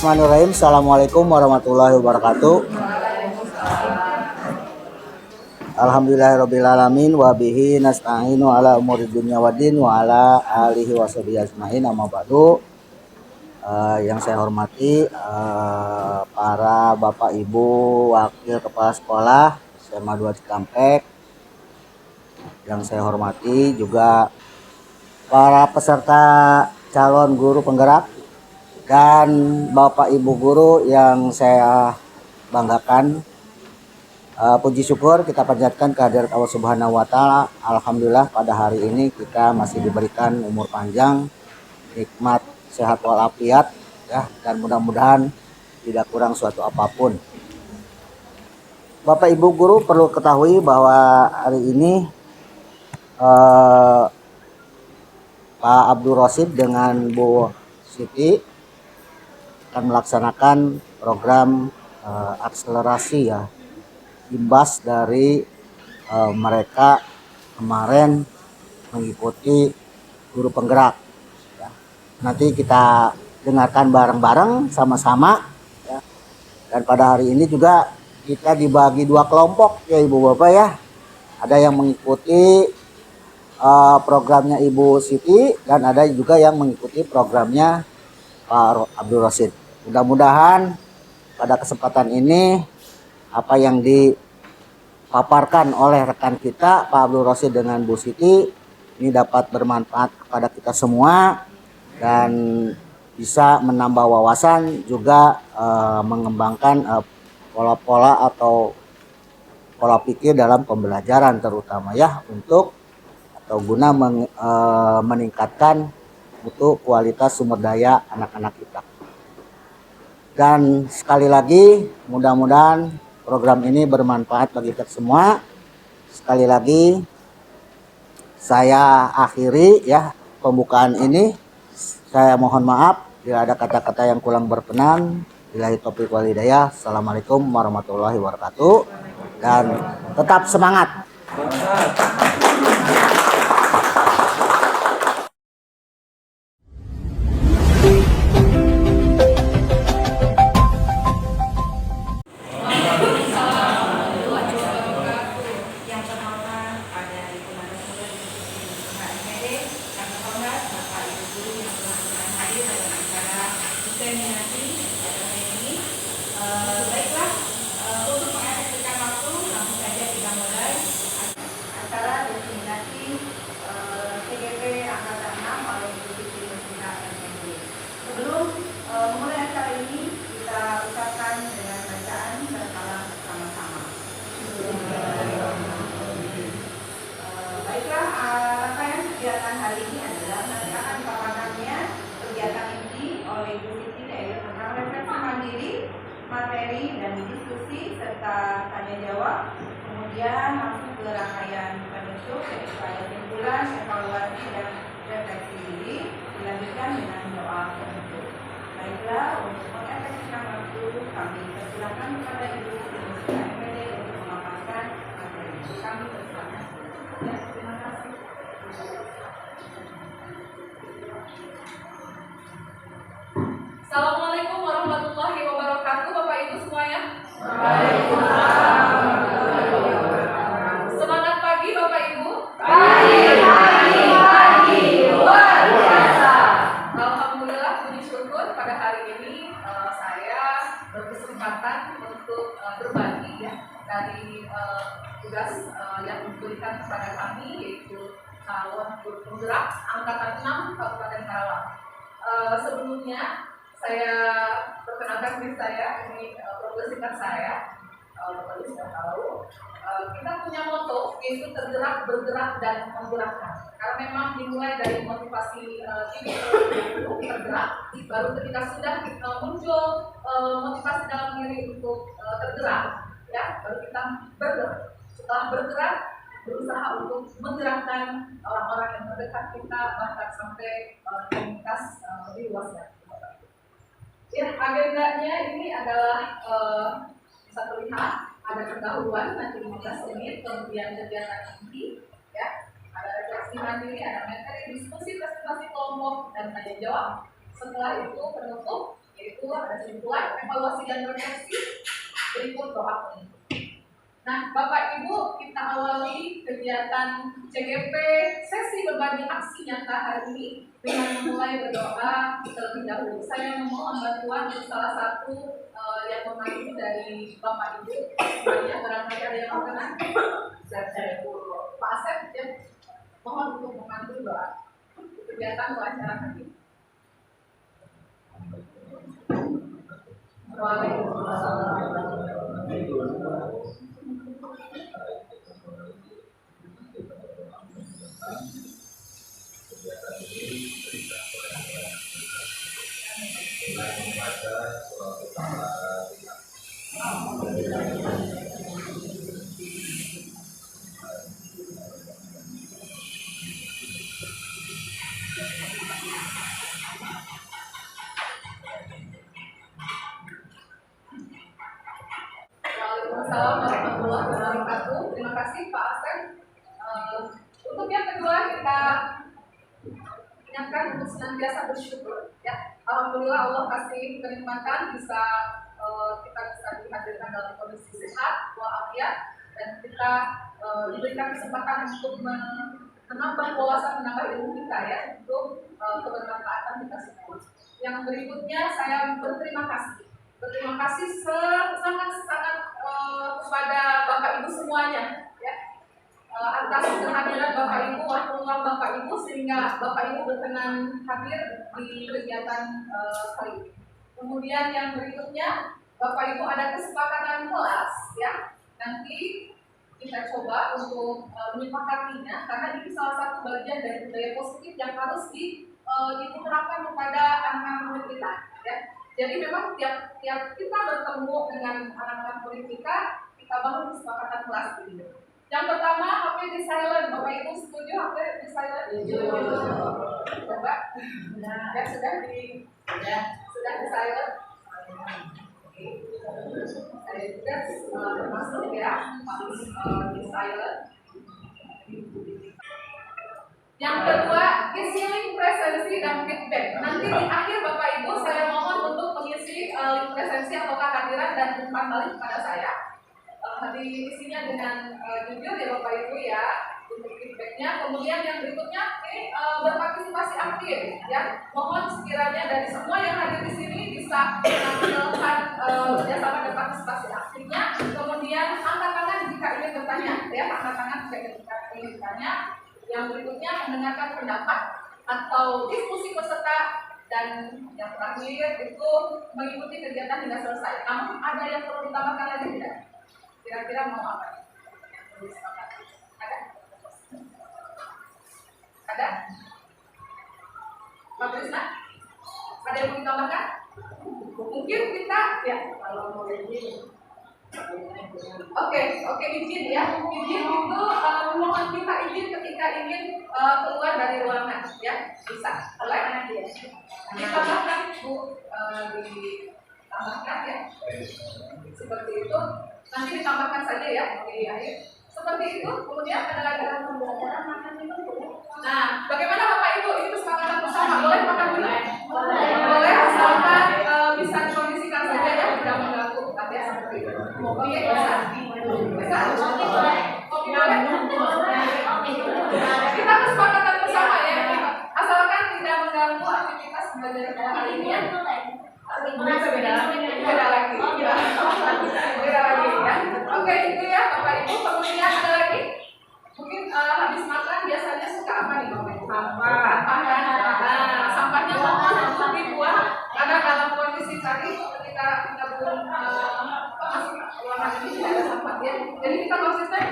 Bismillahirrahmanirrahim. Assalamualaikum warahmatullahi wabarakatuh. Alhamdulillahirrabbilalamin wa bihi nasta'inu ala umuri dunya waddin wa ala alihi washabihi ajmain amma ba'du. Yang saya hormati para Bapak Ibu Wakil Kepala Sekolah SMA 2 Cikampek. Yang saya hormati juga para peserta calon guru penggerak dan Bapak Ibu guru yang saya banggakan. Puji syukur kita panjatkan kehadirat Allah Subhanahu wa taala. Alhamdulillah pada hari ini kita masih diberikan umur panjang, nikmat, sehat walafiat ya, dan mudah-mudahan tidak kurang suatu apapun. Bapak Ibu guru perlu ketahui bahwa hari ini Pak Abdul Rosid dengan Bu Siti akan melaksanakan program akselerasi ya, imbas dari mereka kemarin mengikuti guru penggerak ya. Nanti kita dengarkan bareng-bareng sama-sama ya. Dan pada hari ini juga kita dibagi dua kelompok ya Ibu Bapak ya. Ada yang mengikuti programnya Ibu Siti dan ada juga yang mengikuti programnya Pak Abdul Rosid. Mudah-mudahan pada kesempatan ini apa yang dipaparkan oleh rekan kita Pak Abdul Rosid dengan Bu Siti ini dapat bermanfaat kepada kita semua dan bisa menambah wawasan juga mengembangkan pola-pola atau pola pikir dalam pembelajaran terutama ya untuk atau guna meningkatkan mutu kualitas sumber daya anak-anak kita. Dan sekali lagi mudah-mudahan program ini bermanfaat bagi kita semua. Sekali lagi saya akhiri ya pembukaan ini. Saya mohon maaf bila ada kata-kata yang kurang berkenan. Billahi taufiq wal hidayah. Assalamualaikum warahmatullahi wabarakatuh. Dan tetap semangat. Baiklah, untuk mengefektifkan waktu, langsung saja kita mulai acara diseminasi TGP Angkatan 6 oleh Ibu Siti Nursinah MND. Sebelum memulai acara ini, kita ucapkan dengan bacaan bersalam bersama-sama. Baiklah, rangkaian kegiatan hari ini adalah nanti akan dipaparkannya kegiatan inti oleh Ibu Siti, yaitu tentang refleksi mandiri, materi dan diskusi serta tanya jawab. Kemudian masuk ke rangkaian penutup yaitu kesimpulan, evaluasi dan refleksi diri, dilanjutkan dengan doa penutup. Baiklah, untuk mengefektifkan waktu kami persilakan kepada Ibu Siti MPD untuk memaparkan materi. Kami persilakan. Ya, terima kasih. Assalamualaikum warahmatullahi wabarakatuh, Bapak Ibu semuanya. Semangat pagi Bapak Ibu. Pagi, luar biasa. Alhamdulillah, puji syukur pada hari ini saya berkesempatan untuk berbagi ya dari tugas yang diberikan kepada kami, yaitu calon guru penggerak angkatan 6 Kabupaten Karawang. Sebelumnya saya perkenalkan diri saya, ini profil singkat saya, Bapak Ibu sudah tahu. Kita punya moto yaitu tergerak, bergerak, dan menggerakkan. Karena memang dimulai dari motivasi diri tergerak, baru ketika sudah muncul motivasi dalam diri untuk tergerak, ya, baru kita bergerak. Setelah bergerak, berusaha untuk menggerakkan orang-orang yang terdekat kita, bahkan sampai komunitas lebih luas ya. Ya, agendanya ini adalah bisa terlihat ada pendahuluan nanti 15 menit, kemudian kegiatan inti, ya, ada refleksi mandiri, ada materi diskusi, presentasi kelompok dan tanya jawab. Setelah itu penutup yaitu ada simpulan, evaluasi dan refleksi, berikut doa penutup. Nah, Bapak Ibu, kita awali kegiatan CGP sesi berbagi aksi nyata hari ini dengan memulai berdoa terlebih dahulu. Saya memohon bantuan untuk salah satu yang memandu dari Bapak Ibu. Semuanya barangkali ada yang berkenan. Pak Asep, ya, mohon untuk memandu doa kegiatan wawancara hari ini. Waalaikumsalam warahmatullahi wabarakatuh. Terima kasih Pak Asep. Untuk yang kedua kita ingatkan untuk senantiasa bersyukur. Ya, alhamdulillah Allah kasih kenikmatan kita bisa dihadirkan dalam kondisi sehat walafiat dan kita diberikan kesempatan untuk menambah wawasan, menambah ilmu kita ya untuk kebermanfaatan kita semua. Yang berikutnya saya berterima kasih. Berterima kasih sangat-sangat kepada Bapak Ibu semuanya ya, atas kehadiran Bapak Ibu, waktu luang Bapak Ibu sehingga Bapak Ibu berkenan hadir di kegiatan kali ini. Kemudian yang berikutnya Bapak Ibu ada kesepakatan kelas ya, nanti kita coba untuk menyepakatinya karena ini salah satu bagian dari budaya positif yang harus diterapkan kepada anak-anak murid kita ya. Jadi memang tiap kita bertemu dengan anak-anak murid kita bangun kesepakatan kelas ini. Yang pertama, HP di silent. Bapak Ibu setuju HP di silent? Coba. Nah, ya sudah di silent. Saya juga termasuk ya harus di silent. Yang kedua, isi link presensi dan feedback. Nanti di akhir Bapak Ibu saya mohon untuk mengisi link presensi atau kehadiran dan umpan balik kepada saya. Diisinya dengan jujur ya Bapak Ibu ya untuk feedbacknya. Kemudian yang berikutnya ini berpartisipasi aktif ya. Mohon sekiranya dari semua yang hadir di sini bisa menampilkan kerjasama dan partisipasi aktifnya. Kemudian angkat tangan jika ingin bertanya ya, angkat tangan jika ingin bertanya. Yang berikutnya mendengarkan pendapat atau diskusi peserta dan yang terakhir itu mengikuti kegiatan hingga selesai. Namun ada yang perlu ditambahkan lagi tidak? Kira-kira mau apa? Ada? Ada? Pak Krisna? Ada yang mau ditambahkan? Mungkin kita ya kalau mau izin. Oke, izin ya. Izin itu mohon kita izin ketika ingin keluar dari ruangan ya. Bisa. Boleh? Ditambahkan Bu, ditambahkan ya. Seperti itu. Nanti ditambahkan saja ya di akhir. Seperti itu. Kemudian ada lagi pembelajaran makan minum. Nah, bagaimana Bapak Ibu? Ini kesepakatan bersama. Boleh makan minum? Boleh. Asalkan bisa dikondisikan saja ya, tidak mengganggu. Tapi seperti itu. Oke, bisa. Oke, boleh. Kita kesepakatan bersama ya. Asalkan tidak mengganggu aktivitas pembelajaran hari ini ya. Beda lagi. Ya. Oke, itu ya Bapak Ibu. Kemudian ada lagi. Mungkin habis makan biasanya suka apa nih Bapak Ibu? Sampahnya mohon untuk dibuang karena dalam kondisi tadi ketika kita belum masuk ruangan ini tidak ada sampahnya. Jadi kita konsisten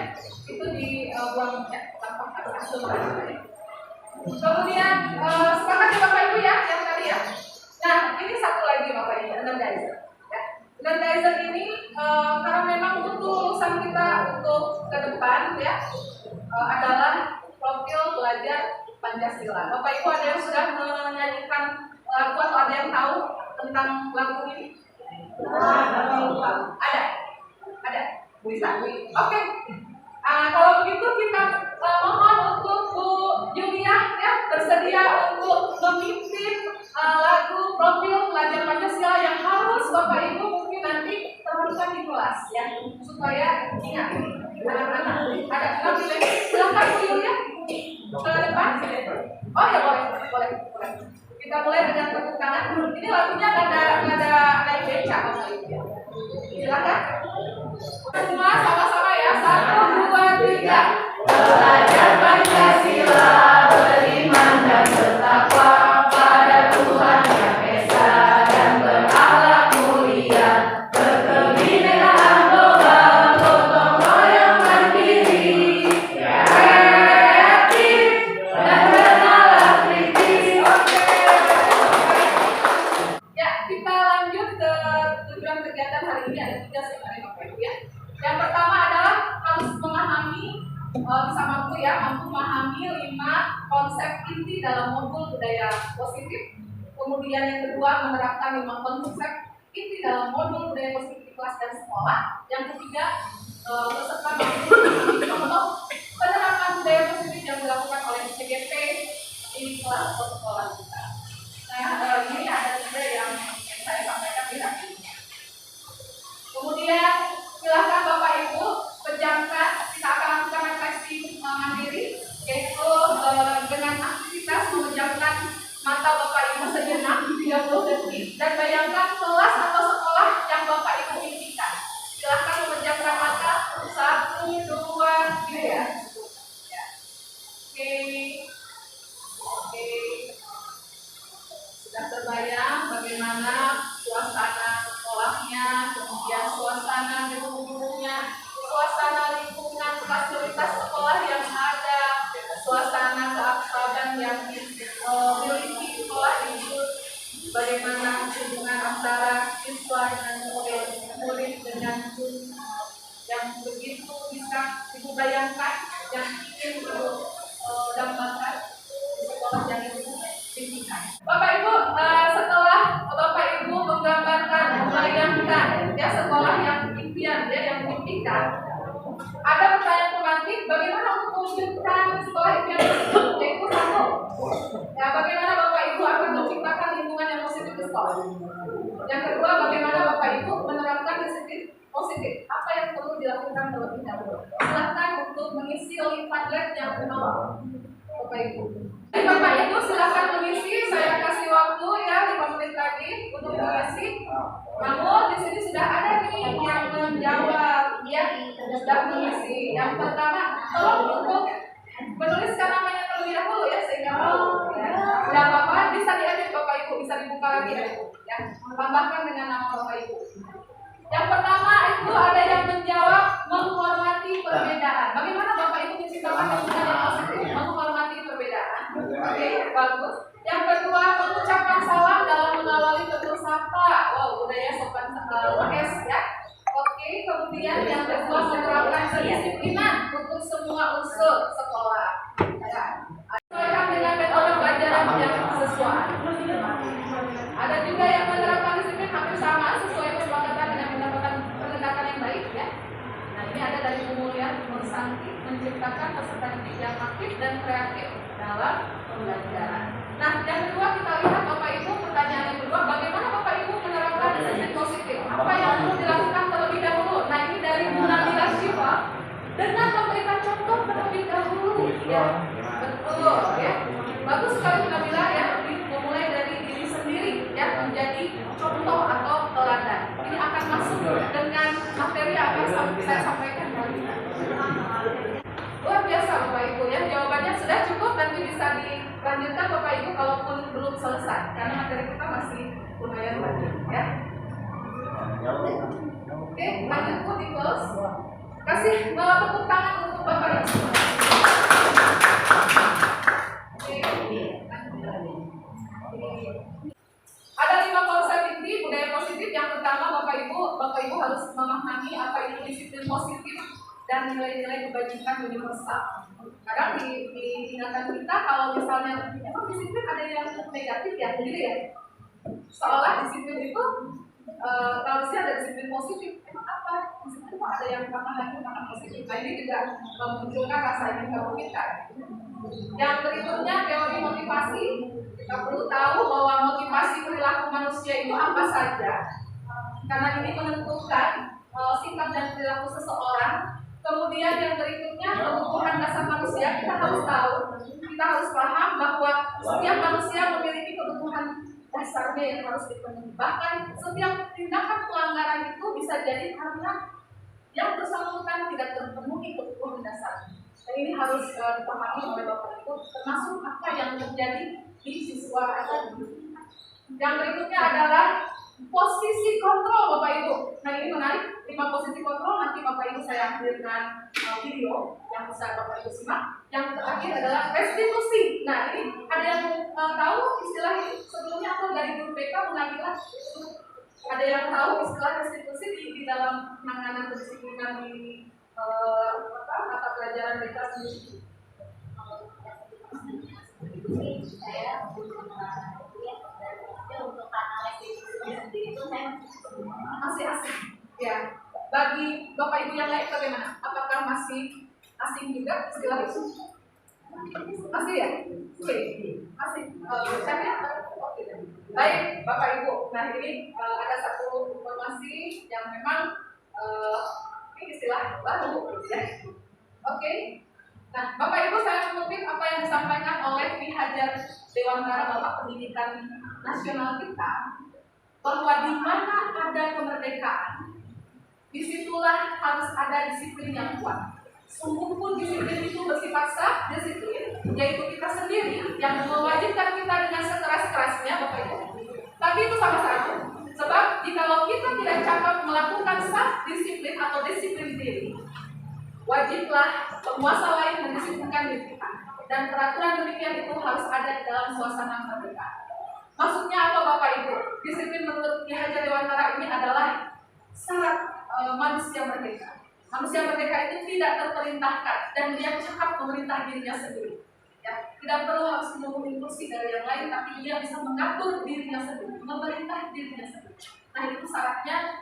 itu dibuang tanpa hasil. Kemudian sepakat ya Bapak Ibu ya yang tadi ya. Nah ini satu lagi Bapak Ibu, energizer. Energizer ini karena memang butuh lulusan kita untuk ke depan ya adalah profil belajar Pancasila. Bapak Ibu ada yang sudah menyanyikan lagu atau ada yang tahu tentang lagu ini? Ada, bisa. Oke. Kalau begitu kita mohon untuk Bu Julia ya bersedia untuk memimpin lagu profil pelajar Pancasila yang harus Bapak Ibu mungkin nanti terapkan di kelas ya, supaya ingat anak-anak. Ada enggak pilih? Silakan Bu Yulia ke depan. Oh ya boleh. Kita mulai dengan tepuk tangan. Ini lagunya nada naik becak Bapak Ibu ya. Silakan. Semua sama-sama ya. 1, 2, 3. Belajar Pancasila, beriman dan bertakwa pada Tuhan Yang Esa dan berakhlak mulia, berkebinekaan global, gotong royong mandiri, kreatif dan bernalar kritis. Ya, kita lanjut ke tujuan kegiatan hari ini. Ada 3 sebenarnya Bapak Ibu ya. Yang pertama adalah harus memahami, bisa mampu memahami 5 konsep inti dalam modul budaya positif. Kemudian yang kedua menerapkan 5 konsep inti dalam modul budaya positif di kelas dan sekolah. Yang ketiga peserta mampu memahami contoh penerapan budaya positif yang dilakukan oleh CGP di kelas atau sekolah kita. Nah, ini ada 3 yang saya sampaikan di hari ini. Kemudian silakan Bapak Ibu pejamkan, kita akan lakukan refleksi mandiri, yaitu dengan aktivitas memejamkan mata Bapak Ibu sejenak 30 detik dan bayangkan kelas atau sekolah yang Bapak Ibu impikan. Silakan memejamkan mata 1, 2, 3 ya. Oke. Sudah terbayang bagaimana suasana sekolahnya, kemudian suasana guru-gurunya, suasana lingkungan fasilitas sekolah yang ada, suasana keakraban yang dimiliki sekolah itu, bagaimana hubungan antara siswa dengan murid dengan guru yang begitu bisa Ibu bayangkan, yang ingin Ibu dapatkan di sekolah yang Ibu impikan. Bapak Ibu, setelah Bapak Ibu menggambarkan, membayangkan ya sekolah yang impian ya, yang diimpikan, ada pertanyaan pembangkit, bagaimana untuk mewujudkan sekolah impian tersebut? Yaitu 1, ya bagaimana Bapak Ibu akan menciptakan lingkungan yang positif di sekolah. Yang kedua, bagaimana Bapak Ibu menerapkan disiplin positif. Apa yang perlu dilakukan terlebih dahulu? Silakan untuk mengisi link Padlet yang awal, Bapak Ibu. Jadi Bapak Ibu silakan mengisi. Saya kasih waktu ya 5 menit lagi untuk mengisi. Namun di sini sudah ada nih yang menjawab, ya sudah mengisi. Yang pertama, tolong untuk menuliskan namanya terlebih dahulu ya, sehingga tidak apa-apa, bisa diedit Bapak Ibu, bisa dibuka lagi ya. Tambahkan dengan nama Bapak Ibu. Yang pertama itu ada yang menjawab menghormati perbedaan. Bagaimana Bapak Ibu menciptakan lingkungan yang positif? Menghormati perbedaan. Oke, bagus. Yang kedua, mengucapkan salam dalam mengawali tegur sapa. Wow, budaya sopan S ya. Oke, kemudian yang kedua menerapkan kedisiplinan untuk semua unsur sekolah. Ya. Sesuaikan dengan metode pelajaran yang sesuai. Ada juga yang menerapkan disiplin hampir sama sesuai kesepakatan dengan mendapatkan penindakan yang baik ya. Nah, ini ada dari Pemulihan Nursanti, menciptakan peserta didik yang aktif dan kreatif dalam pembelajaran. Nah, yang kedua kita lihat Bapak Ibu, pertanyaan yang kedua, bagaimana Bapak Ibu menerapkan disiplin positif? Apa yang perlu dilakukan terlebih dahulu? Nah, ini dari Bu Nabila Syifa dengan memberikan contoh terlebih dahulu ya. Betul ya. Bagus sekali Bu Nabila ya, memulai dari diri sendiri ya, menjadi contoh atau teladan. Ini akan masuk dengan materi yang akan saya sampaikan hari ini. Luar biasa Bapak Ibu ya, jawabannya sudah cukup, nanti bisa dilanjutkan Bapak Ibu kalaupun belum selesai, karena materi kita masih lumayan banyak ya. Oke, lanjut Bu di close. Kasih tepuk tangan untuk Bapak Ibu. Ada 5 konsep inti budaya positif. Yang pertama Bapak Ibu harus memahami apa itu disiplin positif dan nilai-nilai kebajikan universal. Kadang di ingatan kita kalau misalnya emang disiplin ada yang negatif ya, gitu ya. Seolah disiplin itu kalau di sini ada disiplin positif, emang apa? Disiplin itu ada yang makna positif. Nah, ini juga memunculkan rasa ingin tahu kita. Yang berikutnya teori motivasi. Kita perlu tahu bahwa motivasi perilaku manusia itu apa saja, karena ini menentukan sikap dan perilaku seseorang. Kemudian yang berikutnya, kebutuhan dasar manusia. Kita harus tahu, kita harus paham bahwa setiap manusia memiliki kebutuhan dasarnya yang harus dipenuhi. Bahkan setiap tindakan pelanggaran itu bisa jadi karena yang bersangkutan tidak terpenuhi kebutuhan dasar. Dan ini harus dipahami oleh Bapak Ibu, termasuk apa yang terjadi di siswa atau guru. Yang berikutnya adalah posisi kontrol Bapak Ibu. Nah ini menarik, 5 posisi kontrol. Nanti Bapak Ibu saya hadirkan video yang bisa Bapak Ibu simak. Yang terakhir adalah restitusi. Nah ini ada yang tahu istilah ini sebelumnya atau dari guru BK mengambil? Ada yang tahu istilah restitusi di dalam penanganan kedisiplinan di mata pelajaran BK sendiri? Saya untuk analisis sendiri itu saya masih asing. Ya, bagi Bapak Ibu yang lain bagaimana? Apakah masih asing juga istilah itu? Masih ya? Oke, masih. Saya oke. Baik, Bapak Ibu. Nah ini ada satu informasi yang memang ini istilah baru, ya. Oke. Nah, Bapak Ibu, saya mengutip apa yang disampaikan oleh Ki Hajar Dewantara Bapak Pendidikan Nasional kita, bahwa di mana ada kemerdekaan, disitulah harus ada disiplin yang kuat. Sungguh pun disiplin itu bersifat sah, disiplin, yaitu kita sendiri yang mewajibkan kita dengan sekeras-kerasnya, Bapak Ibu. Tapi itu sama saja. Sebab jikalau kita tidak cakap melakukan sah disiplin atau disiplin diri, wajiblah penguasa lain mendisiplinkan diri kita. Dan peraturan demikian itu harus ada di dalam suasana kemerdekaan. Maksudnya apa Bapak Ibu? Disiplin menurut Ki Hajar Dewantara ini adalah syarat manusia merdeka. Manusia merdeka itu tidak terperintahkan dan dia cakap memerintah dirinya sendiri. Ya, tidak perlu harus menunggu instruksi dari yang lain, tapi dia bisa mengatur dirinya sendiri, memerintah dirinya sendiri. Nah itu syaratnya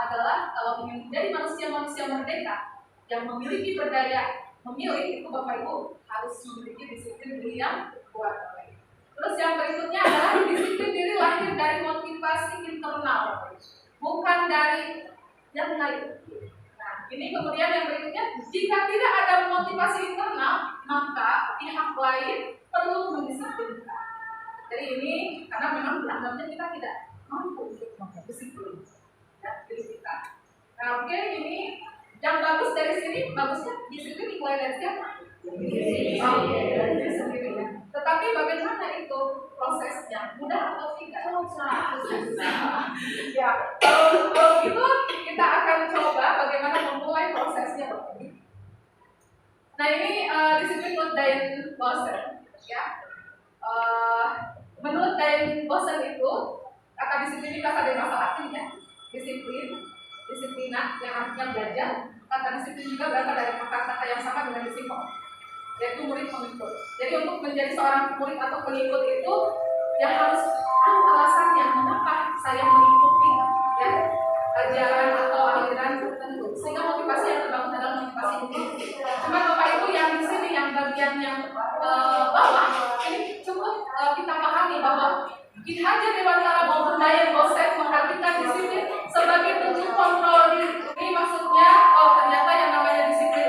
adalah kalau ingin menjadi manusia merdeka yang memiliki berdaya memilih, itu Bapak Ibu harus memiliki disiplin diri yang kuat. Terus yang berikutnya adalah disiplin diri lahir dari motivasi internal, bukan dari yang lain. Nah, ini kemudian yang berikutnya, jika tidak ada motivasi internal, maka pihak lain perlu mendisiplinkan. Jadi ini karena memang dianggapnya kita tidak mampu untuk disiplin diri kita. Nah, oke, ini yang bagus dari sini, bagusnya disiplin dimulai dari siapa? Dari diri sendiri ya. Tetapi bagaimana itu prosesnya? Mudah atau tidak? Ya, kalau gitu kita akan coba bagaimana memulai prosesnya. Nah ini disiplin menurut Diane Boston, ya. Menurut Diane Boston itu kata disiplin ini kata dari masalah artinya disiplin, disiplina yang artinya belajar. Kata disiplin juga berasal dari kata-kata yang sama dengan disiplin, yaitu murid pengikut. Jadi untuk menjadi seorang murid atau pengikut itu yang harus tahu alasannya mengapa saya mengikuti ya ajaran atau aliran tertentu, sehingga motivasi yang terbangun adalah motivasi ini. Cuma Bapak Ibu yang di sini yang bagian yang bawah ini cukup kita pahami bahwa Ki Hajar Dewantara maupun Diane Boston mengartikan disiplin sebagai bentuk kontrol diri. Ini maksudnya ternyata yang namanya disiplin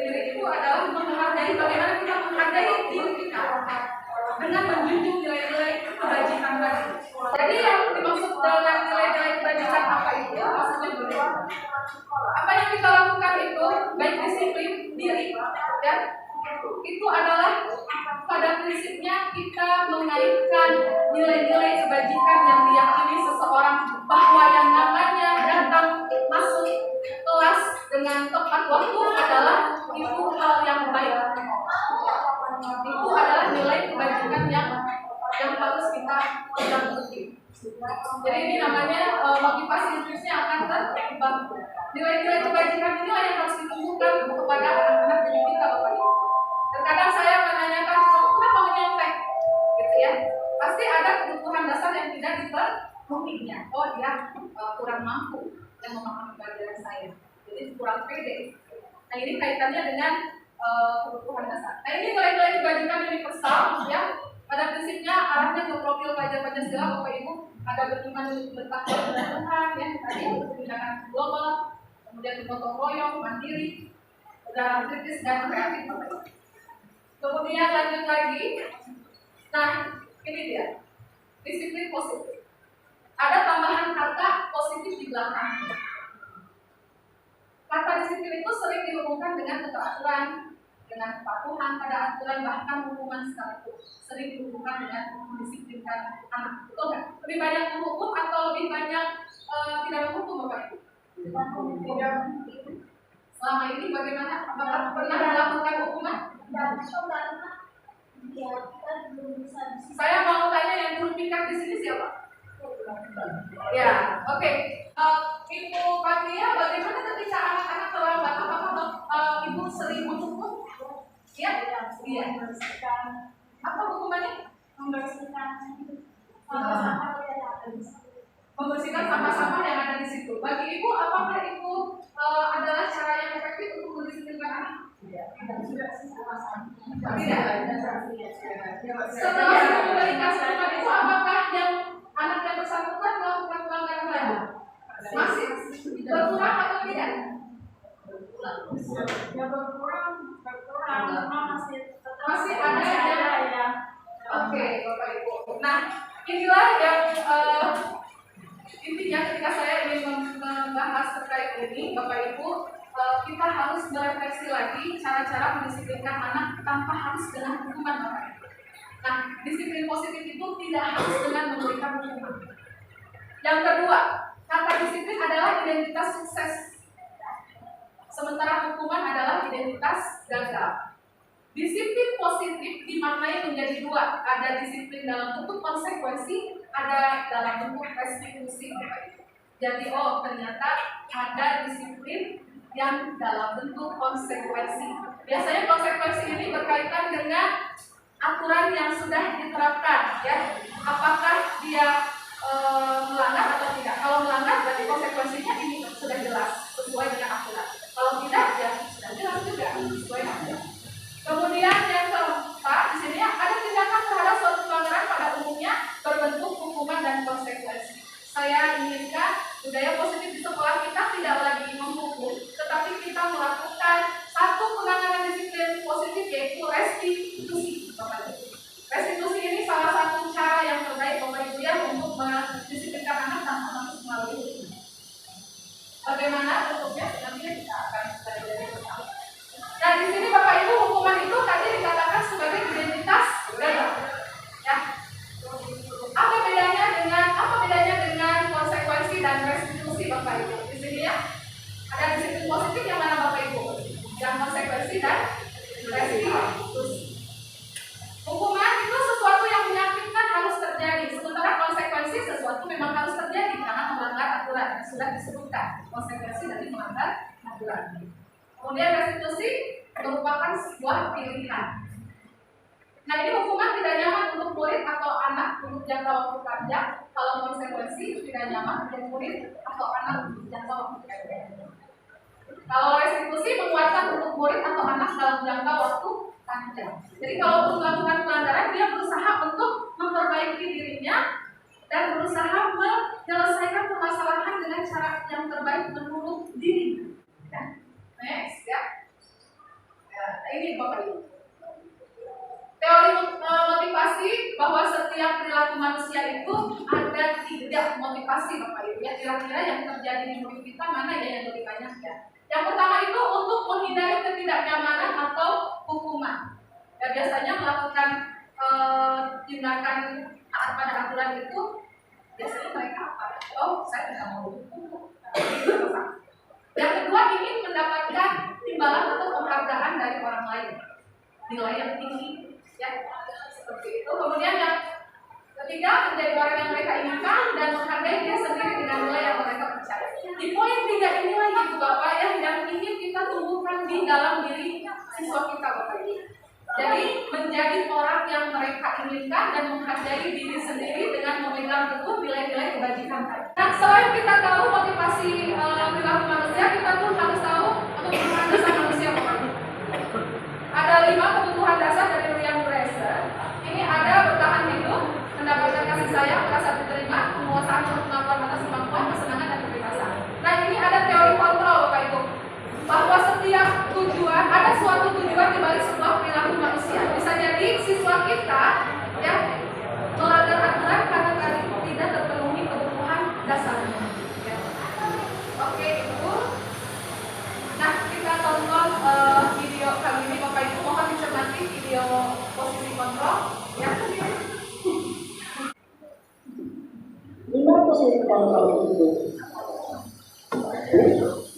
diri itu adalah menghargai bagaimana kita menghargai diri kita dengan menjunjung nilai-nilai kebajikan tadi. Jadi yang dimaksud dengan nilai-nilai kebajikan apa itu? Maksudnya berbeda. Apa yang kita lakukan itu baik disiplin diri dan itu adalah pada prinsipnya kita mengaitkan nilai-nilai kebajikan yang diyakini seseorang, bahwa yang namanya datang masuk kelas dengan tepat waktu adalah itu hal yang baik. Itu adalah nilai kebajikan yang harus kita pegang. Jadi ini namanya motivasi intrinsnya akan terbangun. Nilai-nilai kebajikan ini yang harus ditumbuhkan kepada anak-anak didik kita, Bapak Ibu. Terkadang saya menanyakan, kenapa menyontek? Gitu ya. Pasti ada kebutuhan dasar yang tidak dipenuhinya. Oh, dia kurang mampu yang memahami pelajaran saya. Jadi kurang pede. Nah, ini kaitannya dengan kebutuhan dasar. Nah, ini nilai-nilai kebajikan universal ya. Pada prinsipnya arahnya ke profil pelajar Pancasila Bapak Ibu, ada beriman bertakwa kepada Tuhan, ya tadi untuk tindakan global, kemudian gotong royong, mandiri, udara kritis dan kreatif Bapak Ibu. Kemudian lanjut lagi, nah ini dia disiplin positif. Ada tambahan kata positif di belakang. Kata disiplin itu sering dihubungkan dengan keteraturan, dengan kepatuhan pada aturan, bahkan hukuman sekalipun sering dihubungkan dengan mendisiplinkan anak. Betul nggak? Lebih banyak menghukum atau lebih banyak tidak menghukum Bapak Ibu? Tidak. Selama ini bagaimana? Apakah pernah melakukan hukuman? Saya mau tanya yang belum pikat di sini siapa? Ya, oke. Ibu Fatia, bagaimana ketika anak-anak terlambat? Apakah Ibu sering menghukum? Ya, iya. Apa hukumannya? Membersihkan sampah-sampah yang ada di situ. Bagi Ibu, apakah itu adalah cara yang efektif untuk mendisiplinkan anak? Tidak. Setelah memberikan hukuman itu, apakah yang anak yang bersangkutan melakukan pelanggaran lagi? Masih berkurang atau tidak? Ya berkurang, Masih ada yang. Oke, Bapak Ibu. Nah, inilah yang intinya ketika saya ingin membahas terkait ini, Bapak Ibu, kita harus merefleksi lagi cara-cara mendisiplinkan anak tanpa harus dengan hukuman, Bapak Ibu. Nah, disiplin positif itu tidak harus dengan memberikan hukuman. Yang kedua, kata disiplin adalah identitas sukses, sementara hukuman adalah identitas gagal. Disiplin positif dimaknai menjadi dua, ada disiplin dalam bentuk konsekuensi, ada dalam bentuk restitusi. Jadi ternyata ada disiplin yang dalam bentuk konsekuensi. Biasanya konsekuensi ini berkaitan dengan aturan yang sudah diterapkan, ya. Apakah dia melanggar atau tidak? Kalau melanggar berarti konsekuensinya ini sudah jelas sesuai dengan aturan. Kalau tidak, ya sudah jelas juga sesuai aturan. Kemudian yang keempat, di sini ada tindakan terhadap suatu pelanggaran pada umumnya berbentuk hukuman dan konsekuensi. Saya inginkan budaya positif di sekolah kita tidak lagi menghukum, tetapi kita melakukan satu penanganan disiplin positif, yaitu restitusi. Restitusi ini salah satu cara yang terbaik Bapak Ibu ya untuk mendisiplinkan anak tanpa harus melalui hukum. Bagaimana bentuknya? Nanti kita akan pelajari bersama. Nah, di sini Bapak Ibu, hukuman itu tadi dikatakan sebagai identitas gagal. Ya. Apa bedanya dengan konsekuensi dan restitusi Bapak Ibu? Di sini ya. Ada disiplin positif yang mana Bapak Ibu? Yang konsekuensi dan restitusi. Hukuman itu sesuatu yang menyakitkan harus terjadi, sementara konsekuensi sesuatu memang harus terjadi karena melanggar aturan yang sudah disebutkan. Konsekuensi dari melanggar aturan. Kemudian restitusi merupakan sebuah pilihan. Nah, ini hukuman tidak nyaman untuk murid atau anak untuk jangka waktu panjang. Kalau konsekuensi tidak nyaman untuk murid atau anak untuk jangka waktu pendek. Kalau restitusi menguatkan untuk murid atau anak dalam jangka waktu panjang. Jadi kalau untuk melakukan pelanggaran, dia berusaha untuk memperbaiki dirinya dan berusaha menyelesaikan permasalahan dengan cara yang terbaik menurut diri. Ya. Next, ya. Ini Bapak Ibu. Teori motivasi bahwa setiap perilaku manusia itu ada 3 motivasi Bapak Ibu ya. Kira-kira yang terjadi di murid kita mana ya yang lebih banyak ya? Yang pertama itu untuk menghindari ketidaknyamanan atau hukuman. Ya, biasanya melakukan tindakan taat pada aturan itu biasanya mereka apa? Saya tidak mau dihukum. Yang kedua ingin mendapatkan imbalan atau penghargaan dari orang lain, nilai yang tinggi, ya seperti itu. Kemudian yang ketiga menjadi orang yang mereka inginkan dan menghargai dia sendiri dengan nilai yang mereka percaya. Di poin 3 inilah Ibu Bapak yang ingin kita tumbuhkan di dalam diri siswa kita Bapak Ibu. Jadi menjadi orang yang mereka inginkan dan menghargai diri sendiri dengan memegang teguh nilai-nilai kebajikan. Nah, selain kita tahu motivasi perilaku manusia, kita pun harus tahu kebutuhan dasar manusia Bapak Ibu. Ada 5 kebutuhan dasar dari William Fraser. Ini ada bertahap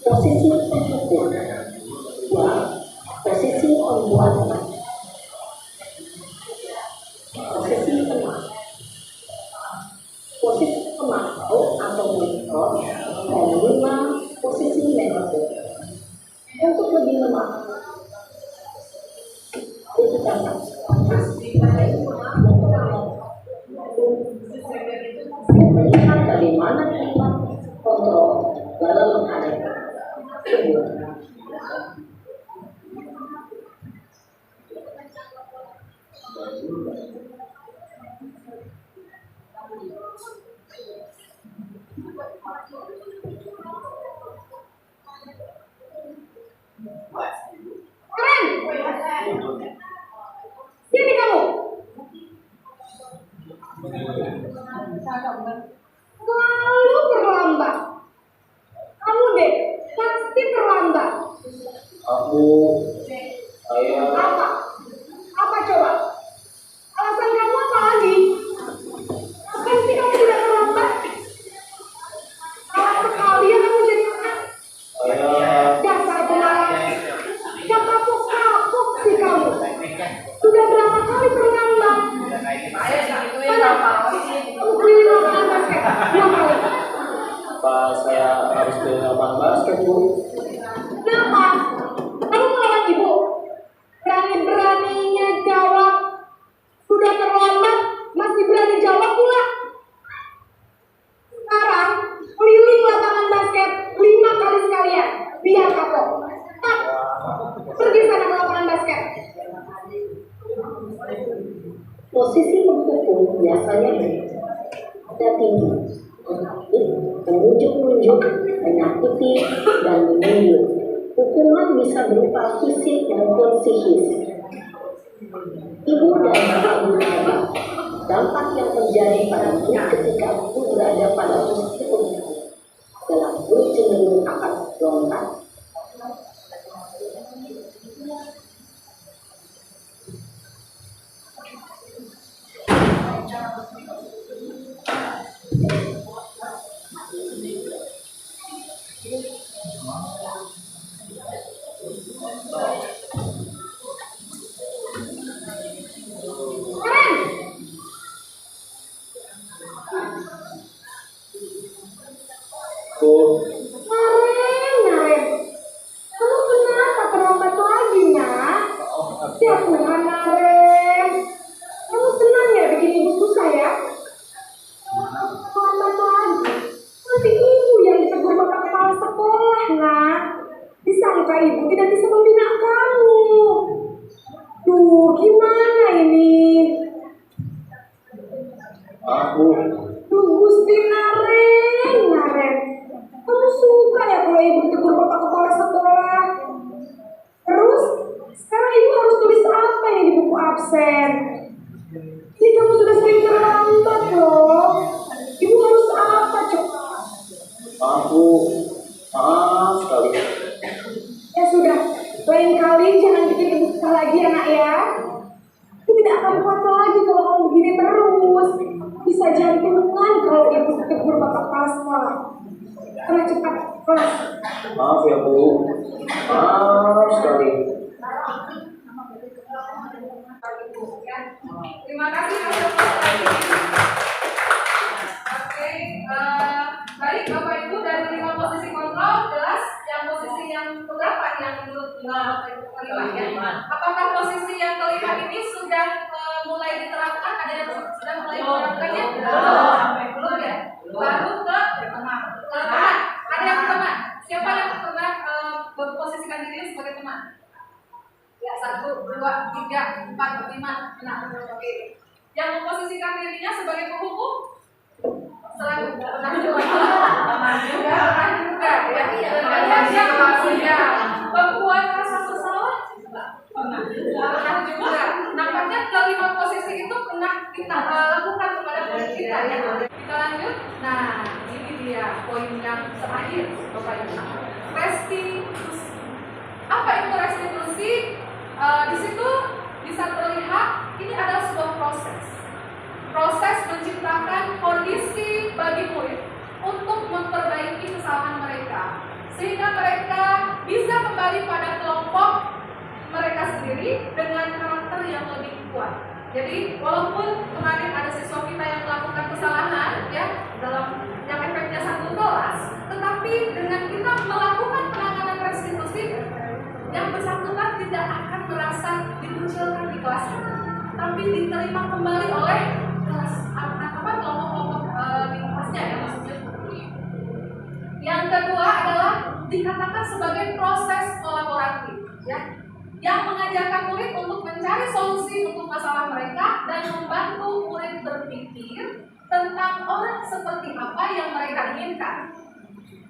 posisi pengukur, 2. Posisi pembuat, posisi penang, posisi pemantau atau monitor, dan 5. Posisi manajer. Untuk lebih lemah, melihat bagaimana kita kontrol dalam menghadapi sebuah. Sini kamu. Lalu terlambat. Kamu deh, pasti terlambat. Saya Apa? Apa coba? Alasan kamu apa lagi? Kapan sih kamu tidak terlambat? Salah sekali ya kamu jadi anak. Dasar pemalas. Gak kapok-kapok sih kamu. Sudah berapa kali terlambat? Saya digituin sama Kamu keliling lapangan basket 2 kali. Pak, saya harus ke lapangan basket, Bu. Kenapa? Kamu melawan ibu? Berani-beraninya jawab. Sudah terlambat, masih berani jawab pula. Sekarang, keliling lapangan basket 5 kali sekalian. Biar kapok. Cepat. Pergi sana ke lapangan basket. Posisi pemukul biasanya ada tinggi, menunjuk-nunjuk, menyakiti, dan menunjuk. Hukuman bisa berupa fisik maupun psikis. Ibu dan bapak berkata, dampak yang terjadi pada ibu ketika ibu berada pada posisi pemukul adalah ibu cenderung akan berontak. Bu, Naren, kamu kenapa terlambat lagi, nak? Ya Tuhan, Naren. Kamu senang ya bikin ibu susah ya? Terlambat lagi. Nanti ibu yang ditegur bapak kepala sekolah, nak. Disangka ibu tidak bisa membina kamu. Duh, gimana ini? aku Duh, Gusti Naren. Kamu suka ya kalau ibu ditegur bapak kepala sekolah? Terus, sekarang ibu harus tulis apa ini di buku absen? Ini kamu sudah sering terlambat loh. Ibu harus apa coba? aku maaf sekali. Ya sudah, lain kali jangan bikin ibu susah lagi ya nak ya. Ibu tidak akan kuat lagi kalau kamu begini terus. Bisa jantungan kalau ibu ditegur bapak kepala sekolah. Karena cepat kelas. Maaf ya, Bu. Maaf sekali. Terima kasih. Oke, baik Bapak Ibu, dari 5 posisi kontrol jelas yang posisi yang keberapa yang menurut Bapak Ibu kelima ya? Apakah posisi yang kelima ini sudah mulai diterapkan? Ada yang sudah mulai diterapkannya? Belum ya? Baru ke teman. Ada yang ke teman? Siapa yang pernah memposisikan diri sebagai teman? Ya, 1, 2, 3, 4, 5, 6. Oke. Yang memposisikan dirinya sebagai penghukum? Selalu pernah juga. Pernah juga. Ya. Membuat rasa bersalah? Pernah juga. Nampaknya kelima posisi itu pernah kita lakukan kepada diri kita ya. Kita lanjut. Nah, ini dia poin yang terakhir, Bapak Ibu. Restitusi. Apa itu restitusi? Di situ bisa terlihat ini adalah sebuah proses menciptakan kondisi bagi murid untuk memperbaiki kesalahan mereka sehingga mereka bisa kembali pada kelompok mereka sendiri dengan karakter yang lebih kuat. Jadi walaupun kemarin ada siswa kita yang melakukan kesalahan ya dalam yang efeknya satu kelas, tetapi dengan kita melakukan penanganan restitusi, yang bersangkutan tidak akan merasa dikucilkan di kelas ini, tapi diterima kembali oleh kelas kelompok-kelompok di kelasnya ya, maksudnya seperti itu. Yang kedua adalah dikatakan sebagai proses kolaboratif ya, yang mengajarkan murid untuk mencari solusi untuk masalah mereka dan membantu murid berpikir tentang orang seperti apa yang mereka inginkan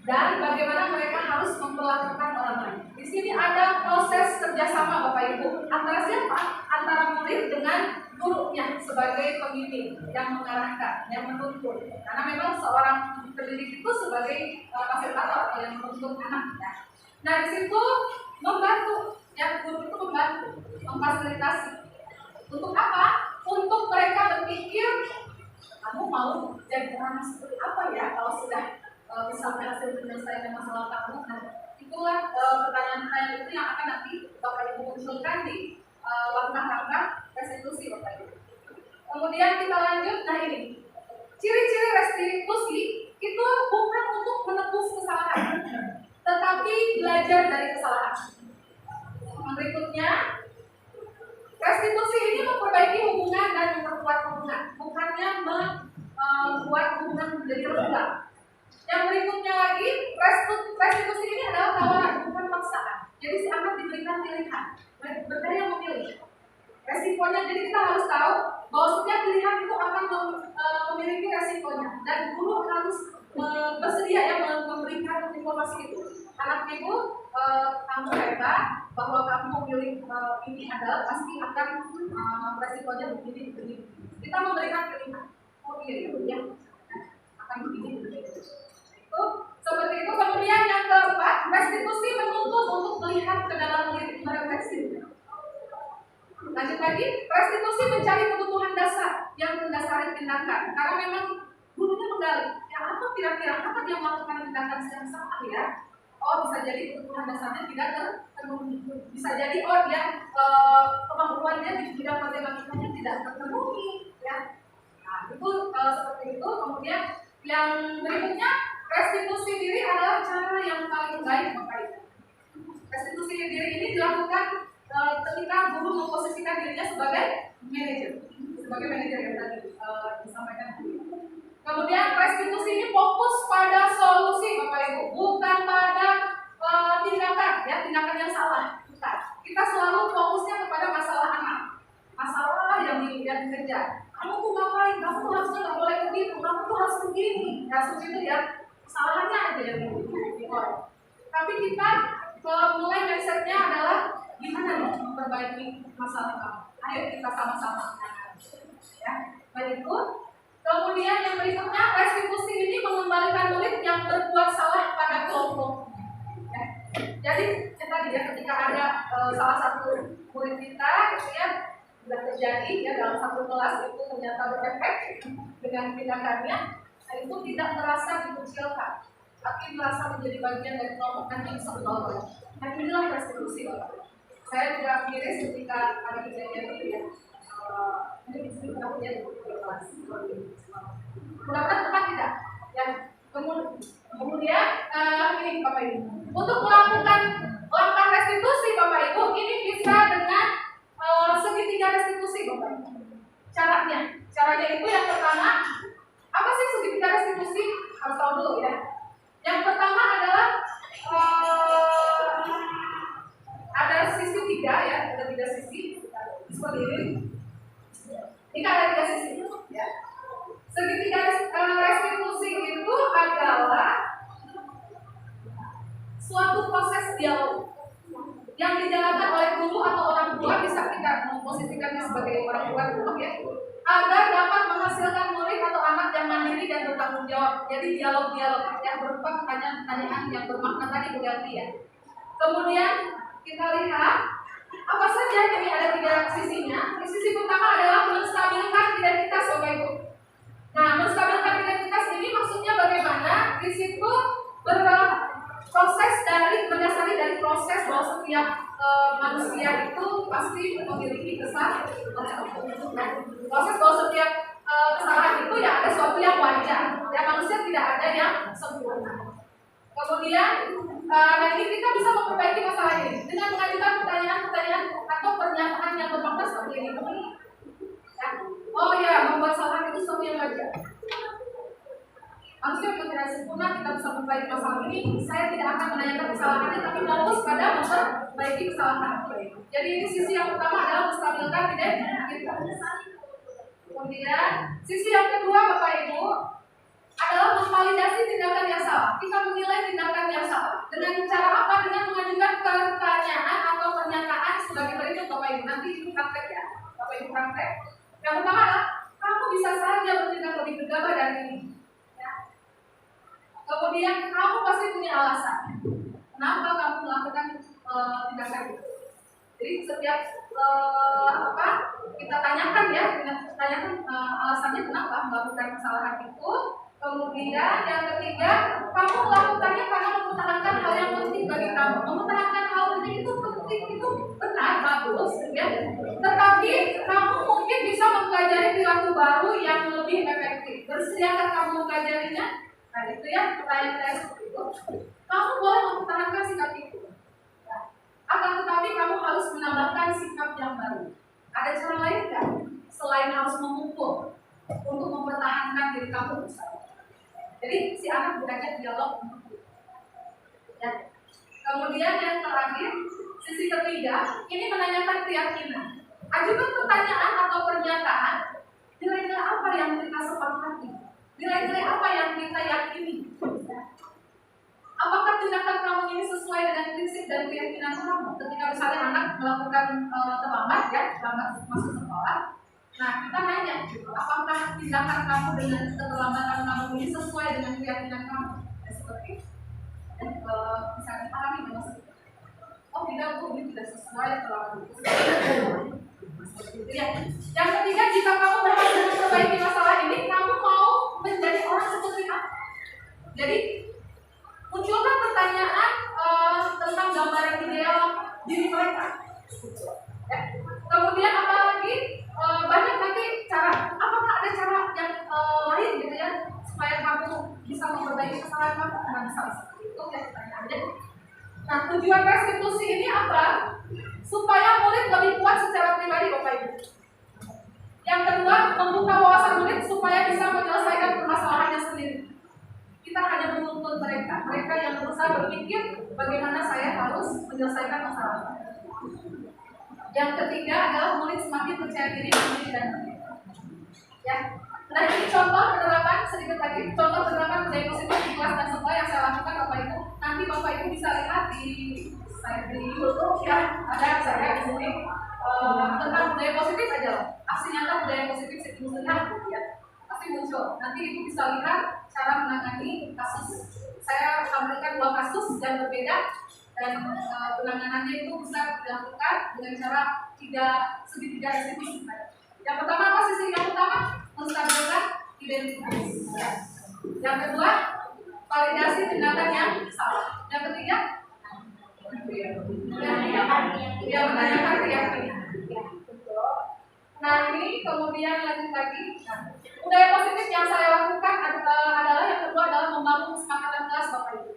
dan bagaimana mereka harus memperlakukan orang lain. Di sini ada proses kerjasama Bapak Ibu antara siapa? Antara murid dengan gurunya sebagai pembimbing yang mengarahkan, yang menuntun. Karena memang seorang pendidik itu sebagai fasilitator atau yang menuntun anaknya. Nah di situ membantu, yang guru itu membantu, memfasilitasi. Untuk apa? Untuk mereka berpikir, kamu mau jadi orang seperti apa ya kalau sudah misalnya hasil penyelesaian masalah kamu. Nah, itulah pertanyaan-pertanyaan itu yang akan nanti Bapak Ibu munculkan di langkah-langkah restitusi Bapak Ibu. Kemudian kita lanjut, nah ini ciri-ciri restitusi itu bukan untuk menebus kesalahan, tetapi belajar dari kesalahan. Berikutnya, restitusi ini memperbaiki hubungan dan memperkuat hubungan, bukannya membuat hubungan menjadi renggang. Yang berikutnya lagi, restitusi ini adalah tawaran, bukan paksaan. Jadi si anak diberikan pilihan, berdaya memilih. Resikonya, jadi kita harus tahu bahwa setiap pilihan itu akan memiliki resikonya, dan guru harus bersedia ya memberikan informasi itu. Anak ibu, kamu hebat, bahwa kamu memilih ini adalah pasti akan resikonya begini. Kita memberikan pilihan. Oh iya ya, akan begini. Itu seperti itu. Kemudian yang keempat, restitusi menuntut untuk melihat ke dalam diri, merefleksi. Lanjut lagi, restitusi mencari kebutuhan dasar yang mendasari tindakan. Karena memang gurunya menggali, ya apa kira-kira apa yang melakukan tindakan yang salah ya? Oh bisa jadi kebutuhan dasarnya tidak terpenuhi. Bisa jadi oh dia kemampuannya di bidang matematikanya tidak terpenuhi ya. Nah itu seperti itu. Kemudian yang berikutnya, restitusi diri adalah cara yang paling baik Bapak Ibu. Restitusi diri ini dilakukan ketika guru memposisikan dirinya sebagai manajer yang tadi disampaikan. Kemudian restitusi ini fokus pada solusi Bapak Ibu, bukan pada tindakan ya, tindakan yang salah. Bukan. Kita selalu fokusnya kepada masalah anak, masalah yang dikejar. Kamu tuh ngapain? Kamu tuh harusnya nggak boleh begitu. Kamu tuh harus begini. Ya seperti itu ya. Kesalahannya aja yang dikorek. Tapi kita mulai mindsetnya adalah gimana nih memperbaiki masalah kamu. Ayo kita sama-sama. Ya, baik itu. Kemudian yang berikutnya, restitusi ini mengembalikan murid yang berbuat salah pada kelompok. Ya. Jadi tadi ya ketika ada salah satu murid kita, gitu ya, sudah terjadi ya dalam satu kelas itu ternyata berefek dengan tindakannya, nah itu tidak merasa dikucilkan, tapi merasa menjadi bagian dari kelompok dan yang sebelumnya. Nah inilah restitusi Bapak. Saya juga miris ketika ada kejadian itu ya. Ini kita punya di kelas. Mudah-mudahan tepat tidak? Ya. Kemudian ini Bapak Ibu, untuk melakukan langkah restitusi Bapak Ibu, ini bisa dengan segitiga restitusi Bapak Ibu. Caranya itu yang pertama, apa sih segitiga restitusi? Harus tahu dulu ya. Yang pertama adalah ada sisi tiga ya, ada tiga sisi seperti ini. Ini ada tiga sisi ya. Segitiga restitusi itu adalah suatu proses dialog yang dijalankan oleh guru atau orang tua, bisa kita memposisikannya sebagai orang tua dulu ya, agar dapat menghasilkan murid atau anak yang mandiri dan bertanggung jawab. Jadi dialog-dialog yang berupa pertanyaan-pertanyaan yang bermakna tadi berganti ya. Kemudian kita lihat apa saja, ini ada tiga sisinya. Sisi pertama adalah menstabilkan identitas Bapak Ibu. Nah, menstabilkan identitas ini maksudnya bagaimana? Di situ berproses setiap manusia itu pasti memiliki kesalahan. Proses bahwa setiap kesalahan itu ya ada sesuatu yang wajar. Ya manusia tidak ada yang sempurna. Kemudian dan ini kita bisa memperbaiki masalah ini dengan mengajukan pertanyaan-pertanyaan atau pernyataan yang bermakna seperti ini. Ya. Oh ya, membuat kesalahan itu sesuatu yang wajar. Manusia yang tidak sempurna, kita bisa memperbaiki masalah ini. Saya tidak akan menanyakan kesalahannya, tapi fokus pada memperbaiki kesalahan. Jadi ini sisi yang pertama adalah menstabilkan identitas. Kemudian sisi yang kedua, Bapak Ibu, adalah memvalidasi tindakan yang salah. Kita menilai tindakan yang salah dengan cara apa? Dengan mengajukan pertanyaan atau pernyataan sebagai berikut, Bapak Ibu. Nanti itu praktek ya, Bapak Ibu praktek. Yang pertama adalah kamu bisa saja bertindak lebih gegabah dari ini. Kemudian kamu pasti punya alasan kenapa kamu melakukan tindakan itu. Jadi setiap kita tanyakan ya, tanyakan alasannya kenapa melakukan kesalahan itu. Kemudian yang ketiga, kamu melakukannya karena mempertahankan hal yang penting bagi kamu. Mempertahankan hal penting itu penting, itu benar, bagus, ya. Tetapi kamu mungkin bisa mempelajari perilaku baru yang lebih efektif. Bersediakah kamu mempelajarinya? Nah itu ya pertanyaan seperti itu. Kamu boleh mempertahankan sikap itu, akan tetapi kamu harus menambahkan sikap yang baru. Ada cara lain kan? Selain harus memukul untuk mempertahankan diri kamu misalnya. Jadi si anak berajak dialog untuk ya. Kemudian yang terakhir, sisi ketiga, ini menanyakan keyakinan. Ajukan pertanyaan atau pernyataan, nilai-nilai apa yang kita sepakati? Nilai-nilai apa yang kita yakini? Apakah tindakan kamu ini sesuai dengan prinsip dan keyakinan kamu? Ketika misalnya anak melakukan terlambat ya, terlambat masuk sekolah, nah kita nanya, apakah tindakan kamu dengan keterlambatan kamu ini sesuai dengan keyakinan kamu? Ya, seperti itu. Dan bisa dipahami maksudnya. Oh tidak, Bu, ini tidak sesuai terlambat itu. Seperti itu ya. Yang ketiga, jika kamu berhasil memperbaiki masalah ini, kamu mau menjadi orang seperti apa? Jadi munculkan pertanyaan tentang gambaran ideal diri mereka. Ya. Kemudian apalagi banyak nanti cara. Apakah ada cara yang lain gitu ya supaya kamu bisa memperbaiki kesalahan kamu? Nah, misalnya seperti itu ya pertanyaannya. Nah, tujuan restitusi ini apa? Supaya murid lebih kuat secara pribadi, Bapak Ibu. Yang kedua, membuka wawasan murid supaya bisa menyelesaikan permasalahannya sendiri. Kita hanya menuntut mereka yang berusaha berpikir bagaimana saya harus menyelesaikan masalah. Yang ketiga adalah murid semakin percaya diri dan ya. Nah ini contoh penerapan sedikit lagi, contoh penerapan budaya positif di kelas dan sekolah yang saya lakukan Bapak Ibu. Nanti Bapak Ibu bisa lihat di YouTube ya, ada saya di sini tentang budaya positif aja loh. Aksi nyata budaya positif sebenarnya ya. Pasti muncul. Nanti Ibu bisa lihat cara menangani kasus. Saya sampaikan 2 kasus yang berbeda dan penanganannya itu bisa dilakukan dengan cara segitiga restitusi. Yang pertama apa sisi yang pertama? Menstabilkan identitas. Yang kedua, validasi tindakan yang salah. Yang ketiga, yang menanyakan keyakinan. Nah ini kemudian lanjut lagi. Budaya positif yang saya lakukan adalah yang kedua adalah membangun kesepakatan kelas Bapak Ibu.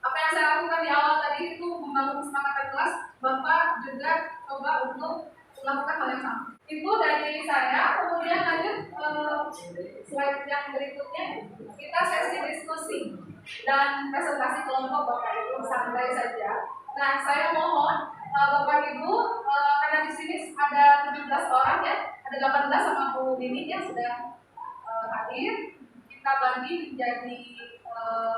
Apa yang saya lakukan di awal tadi itu membangun kesepakatan kelas, Bapak juga coba untuk melakukan hal yang sama. Itu dari saya. Kemudian lanjut slide yang berikutnya, kita sesi diskusi dan presentasi kelompok Bapak Ibu, santai saja. Nah saya mohon Bapak Ibu, karena di sini ada 17 orang ya, ada 18 sama Bu Nini yang sudah hadir. Kita bagi menjadi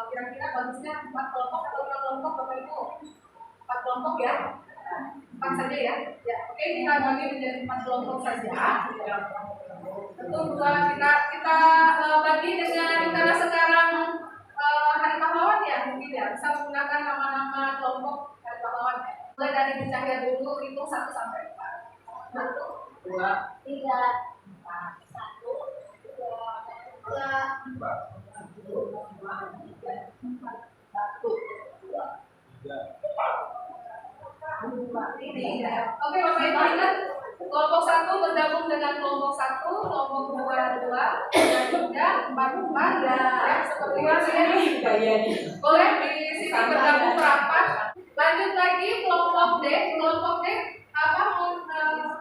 kira-kira bagusnya 4 kelompok atau 5 kelompok Bapak Ibu. 4 kelompok ya. 4 saja ya. Ya, oke, kita bagi menjadi 4 kelompok saja. Tentu kita bagi dengan karena sekarang Hari Pahlawan ya, mungkin ya bisa menggunakan nama-nama kelompok Hari Pahlawan. Mulai dari Cahaya dulu, hitung 1 sampai 4. 1, 2, 3, 4, 1, 2, 3, 4, 1, 2, 3, 4. Oke, Bapak Ibu ingat, kelompok 1 bergabung dengan kelompok 1, kelompok 2, 2, 3, 4, 4, ya, seperti ini. Boleh di sini bergabung rapat. Lanjut lagi kelompok D apa namanya?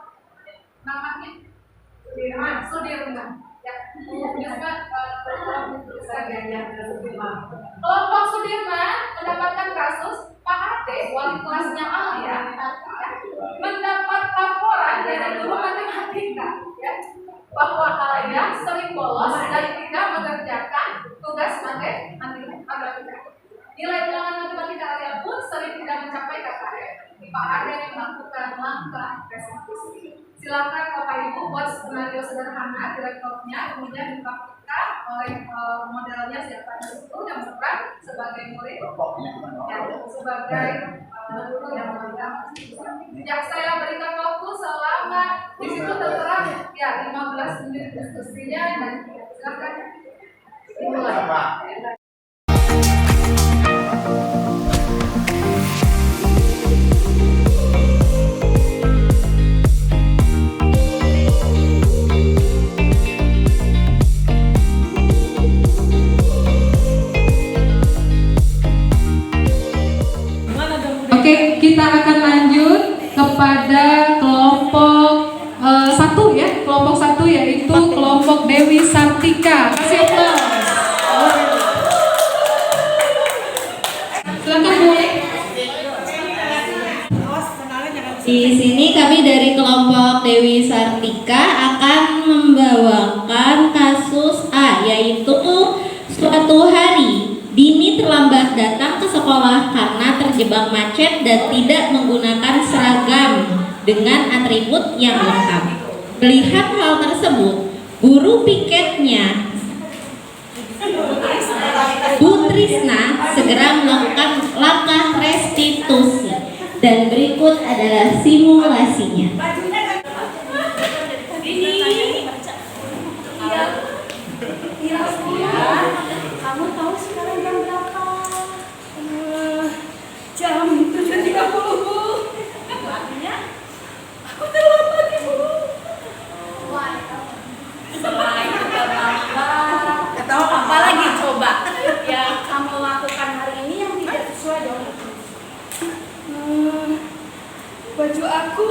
Sudirman. Ya, kelompok Sudirman mendapatkan kasus Pak Ade, wali kelasnya Alia, mendapat laporan dari guru matematika, ya, bahwa Alia sering bolos dan tidak mengerjakan tugas matematika. Nilai ulangan matematika Alia pun sering tidak mencapai KKM. Pak Ade melakukan langkah restitusi. Silakan Bapak Ibu buat skenario sederhana direkturnya, kemudian dipraktikkan oleh modelnya siapa itu yang berperan sebagai murid, ya, sebagai guru yang memegang. Yang saya berikan waktu selama di situ tertera ya 15 menit diskusinya dan silakan dimulai. Oke, kita akan lanjut kepada kelompok 1 ya, kelompok 1 yaitu kelompok Dewi Sartika. Kasih aplaus. Silakan Bu. Di sini kami dari kelompok Dewi Sartika akan membawakan kasus A, yaitu suatu hari Dini terlambat datang ke sekolah karena terjebak macet dan tidak menggunakan seragam dengan atribut yang lengkap. Melihat hal tersebut, guru piketnya Bu Trisna segera melakukan langkah restitusi dan berikut adalah simulasinya. Kamu tahu sekarang jam berapa? Jam 7.30, Bu. Artinya aku terlambat, Ibu. Wah, selain terlambat, atau apa lagi coba yang kamu lakukan hari ini yang tidak sesuai dengan baju aku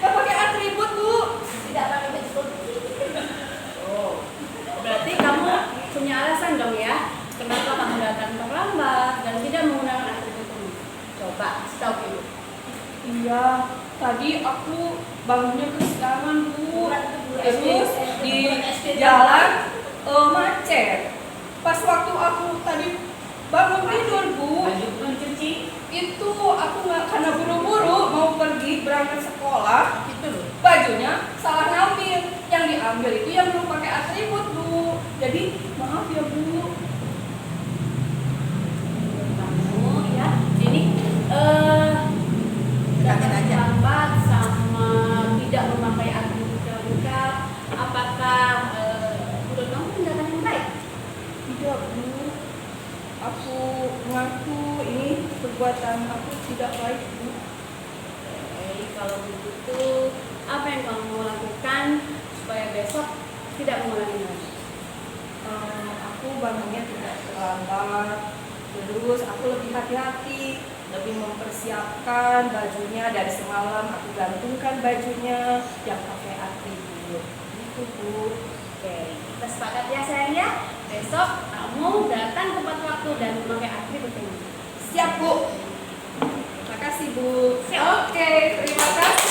nggak pakai atribut, Bu. Tidak pakai baju. Oh, berarti kamu punya alasan dong ya, kenapa kamu datang terlambat dan tidak menggunakan atribut ini? Coba tahu Ibu. Iya, tadi aku bangunnya kesiangan, Bu. Terus di jalan macet. Pas waktu aku tadi bangun tidur, Bu, itu aku nggak, karena buru-buru mau pergi berangkat sekolah, bajunya salah ngambil. Yang diambil itu yang belum pakai atribut, Bu. Jadi maaf ya, Bu. Kamu ya, ini datang terlambat sama tidak memakai atribut yang lengkap. Apakah menurut kamu tindakan yang baik? Tidak, Bu. Aku mengaku ini perbuatan aku tidak baik, Bu. Oke, kalau begitu apa yang kamu lakukan supaya besok tidak mengulangi lagi? Aku bangunnya tidak terlambat, terus aku lebih hati-hati, lebih mempersiapkan bajunya dari semalam. Aku gantungkan bajunya yang pakai atribut. Itu, Bu. Oke, kita sepakat ya sayang ya. Besok kamu datang tepat waktu dan memakai atribut ini. Siap, Bu. Terima kasih, Bu. Oke, terima kasih.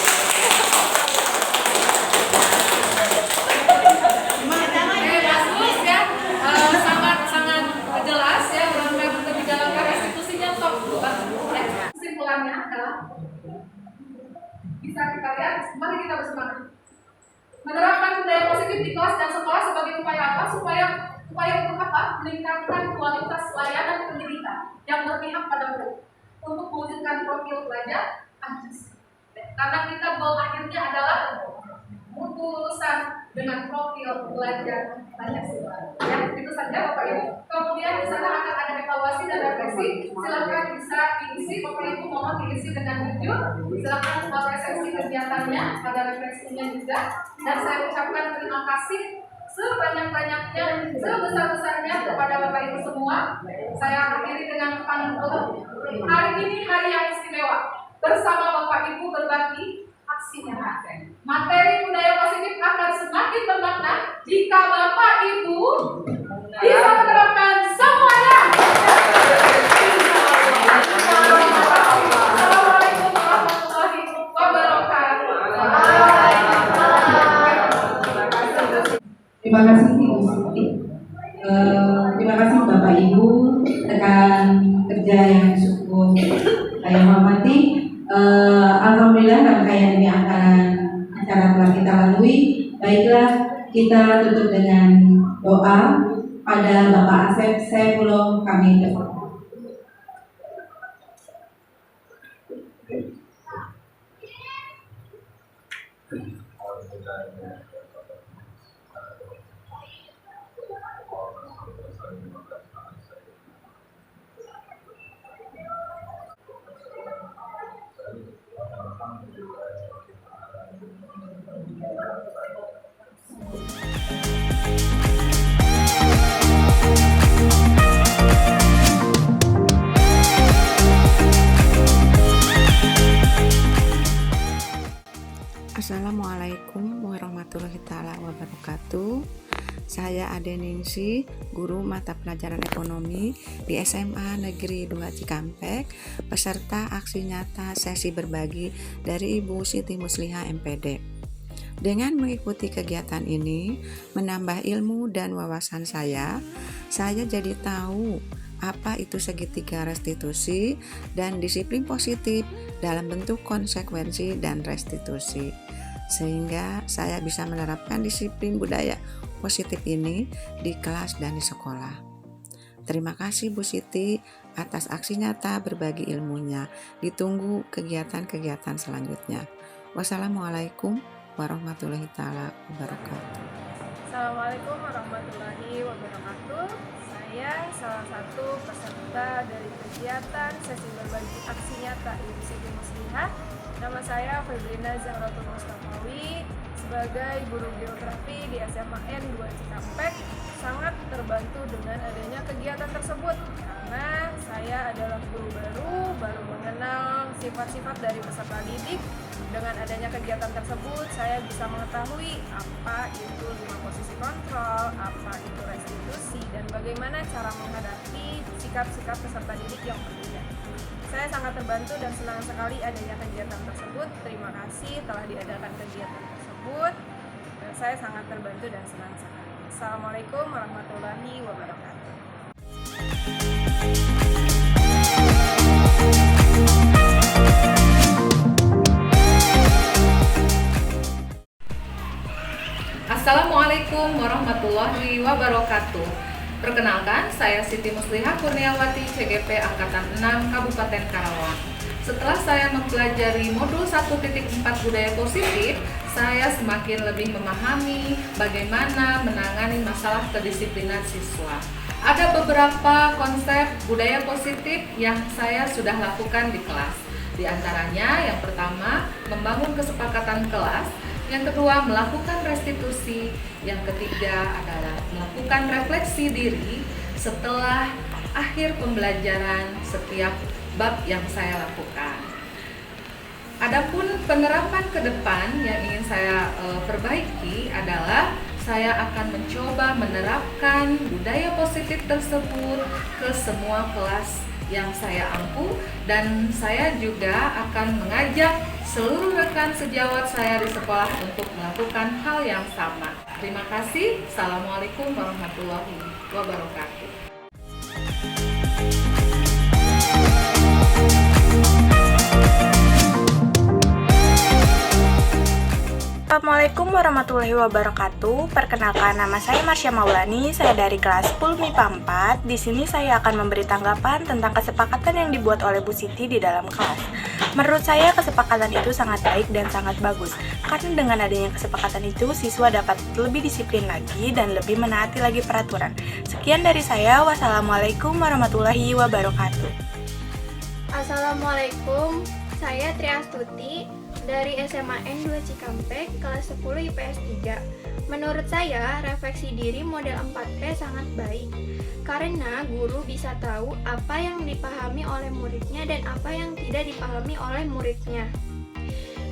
Sangat jelas ya, langkah ketiga langkah restitusinya top. Kesimpulannya adalah bisa kita lihat, mari kita bersemangat menerapkan budaya positif di kelas dan sekolah sebagai upaya apa? Upaya untuk apa? Meningkatkan kualitas layanan pendidikan yang berpihak pada murid untuk mewujudkan profil pelajar Anjas. Karena kita goal akhirnya adalah mutu lulusan dengan profil pelajar Pancasila. Ya, itu saja Bapak Ibu. Kemudian di sana akan ada evaluasi dan refleksi. Silakan bisa diisi diskusi, Bapak Ibu mohon diisi dengan jujur. Silakan presentasi kegiatannya, ada refleksinya juga. Dan saya ucapkan terima kasih sebanyak-banyaknya, sebesar-besarnya kepada Bapak Ibu semua. Saya akhiri dengan pantun. Hari ini hari yang istimewa. Bersama Bapak Ibu berbagi aksi nyata. Materi budaya positif akan semakin bermakna jika Bapak Ibu bisa menerapkan semuanya. Assalamualaikum warahmatullahi wabarakatuh. Terima kasih Ibu Siti. Terima kasih Bapak Ibu rekan kerja yang cukup saya hormati. Alhamdulillah rangkaian ini acara telah kita lalui. Baiklah, kita tutup dengan doa pada Bapak Asep Saifullah kami depan. Assalamualaikum warahmatullahi taala wabarakatuh. Saya Ade Ningsi, guru mata pelajaran ekonomi di SMA Negeri 2 Cikampek, peserta aksi nyata sesi berbagi dari Ibu Siti Muslihah MPD. Dengan mengikuti kegiatan ini, menambah ilmu dan wawasan saya jadi tahu apa itu segitiga restitusi dan disiplin positif dalam bentuk konsekuensi dan restitusi. Sehingga saya bisa menerapkan disiplin budaya positif ini di kelas dan di sekolah. Terima kasih Bu Siti atas aksi nyata berbagi ilmunya. Ditunggu kegiatan-kegiatan selanjutnya. Wassalamualaikum warahmatullahi taala wabarakatuh. Assalamualaikum warahmatullahi wabarakatuh. Saya salah satu peserta dari kegiatan sesi berbagi aksi nyata Ibu Siti Muslihah. Nama saya Febrina Zahratul Mustafawi, sebagai guru geografi di SMA N 2 Cikampek. Sangat terbantu dengan adanya kegiatan tersebut karena saya adalah guru baru mengenal sifat-sifat dari peserta didik. Dengan adanya kegiatan tersebut, saya bisa mengetahui apa itu 5 posisi kontrol, apa itu restitusi, dan bagaimana cara menghadapi sikap-sikap peserta didik yang berbeda. Saya sangat terbantu dan senang sekali adanya kegiatan tersebut. Terima kasih telah diadakan kegiatan tersebut. Dan saya sangat terbantu dan senang sekali. Assalamualaikum warahmatullahi wabarakatuh. Assalamualaikum warahmatullahi wabarakatuh. Perkenalkan, saya Siti Muslihah Kurniawati, CGP Angkatan 6 Kabupaten Karawang. Setelah saya mempelajari modul 1.4 budaya positif, saya semakin lebih memahami bagaimana menangani masalah kedisiplinan siswa. Ada beberapa konsep budaya positif yang saya sudah lakukan di kelas. Di antaranya, yang pertama, membangun kesepakatan kelas. Yang kedua, melakukan restitusi. Yang ketiga adalah melakukan refleksi diri setelah akhir pembelajaran setiap bab yang saya lakukan. Adapun penerapan ke depan yang ingin saya perbaiki adalah saya akan mencoba menerapkan budaya positif tersebut ke semua kelas yang saya ampu, dan saya juga akan mengajak seluruh rekan sejawat saya di sekolah untuk melakukan hal yang sama. Terima kasih. Assalamualaikum warahmatullahi wabarakatuh. Assalamualaikum warahmatullahi wabarakatuh. Perkenalkan, nama saya Marsya Maulani. Saya dari kelas 10 MIPA 4. Di sini saya akan memberi tanggapan tentang kesepakatan yang dibuat oleh Bu Siti di dalam kelas. Menurut saya kesepakatan itu sangat baik dan sangat bagus. Karena dengan adanya kesepakatan itu, siswa dapat lebih disiplin lagi dan lebih menaati lagi peraturan. Sekian dari saya. Wassalamualaikum warahmatullahi wabarakatuh. Assalamualaikum, saya Triastuti dari SMA N2 Cikampek, kelas 10 IPS 3. Menurut saya, refleksi diri model 4P sangat baik, karena guru bisa tahu apa yang dipahami oleh muridnya dan apa yang tidak dipahami oleh muridnya.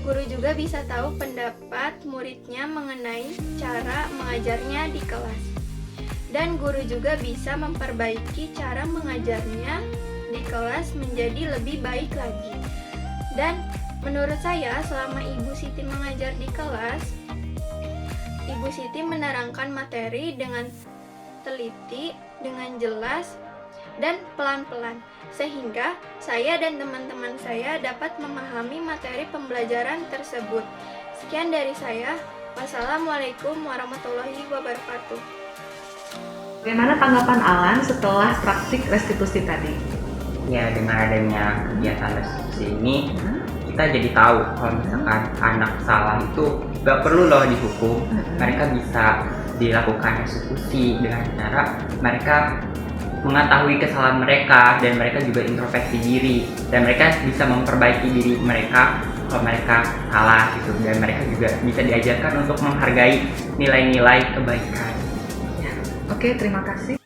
Guru juga bisa tahu pendapat muridnya mengenai cara mengajarnya di kelas. Dan guru juga bisa memperbaiki cara mengajarnya di kelas menjadi lebih baik lagi. Dan menurut saya, selama Ibu Siti mengajar di kelas, Ibu Siti menerangkan materi dengan teliti, dengan jelas, dan pelan-pelan, sehingga saya dan teman-teman saya dapat memahami materi pembelajaran tersebut. Sekian dari saya. Wassalamualaikum warahmatullahi wabarakatuh. Bagaimana tanggapan Alan setelah praktik restitusi tadi? Ya, dengan adanya kegiatan restitusi ini kita jadi tahu kalau misalkan anak salah itu gak perlu loh dihukum. Mereka bisa dilakukan restitusi dengan cara mereka mengetahui kesalahan mereka dan mereka juga introspeksi diri dan mereka bisa memperbaiki diri mereka kalau mereka salah gitu, dan mereka juga bisa diajarkan untuk menghargai nilai-nilai kebaikan. Oke, terima kasih.